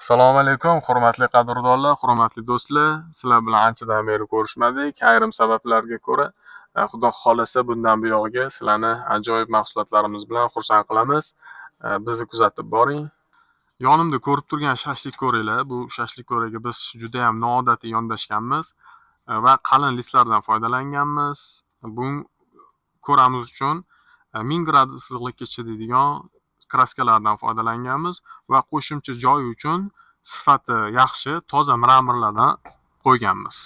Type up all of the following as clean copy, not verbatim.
Assalomu alaykum, hurmatli qadrdonlar, hurmatli do'stlar. Sizlar bilan anchadan beri ko'rishmadik. Ayrim sabablarga ko'ra, Xudo xolasa bundan buyog'iga sizlarni ajoyib mahsulotlarimiz bilan xursand qilamiz. Bizni kuzatib boring. Yonimda ko'rib turgan shashlik-ko'ralar, bu shashlik-ko'raga biz juda ham noodatiy yondashganmiz va qalin listlardan foydalanganmiz. Bu ko'ramiz uchun 1000 gradus issiqlikka chidaydigan kraskalardan foydalanganmiz va qo'shimcha joy uchun sifati yaxshi, toza mramorlardan qo'yganmiz.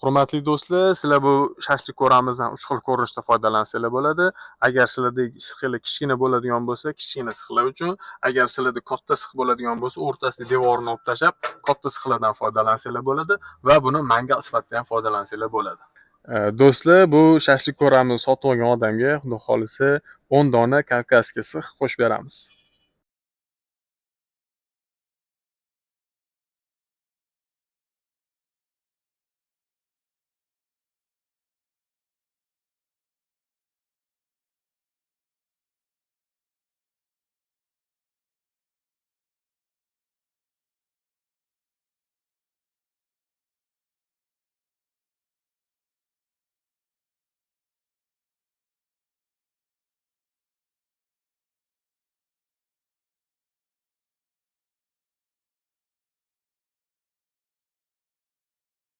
Hurmatli do'stlar, sizlar bu shashlik ko'ramizdan 3 xil ko'rinishda foydalansanglar bo'ladi. Agar sizlarda sixili kichkina bo'ladigan bo'lsa, kichkina sixlar uchun, agar sizlarda katta six bo'ladigan bo'lsa, o'rtasiga devorini olib tashlab, katta sixlardan foydalansanglar bo'ladi va buni mangal sifatida ham foydalansanglar bo'ladi. Do'stlar, bu shashlik ko'ramizni sotib olgan odamga xudo xolisa 10 dona kavkazskiy six qo'shib beramiz.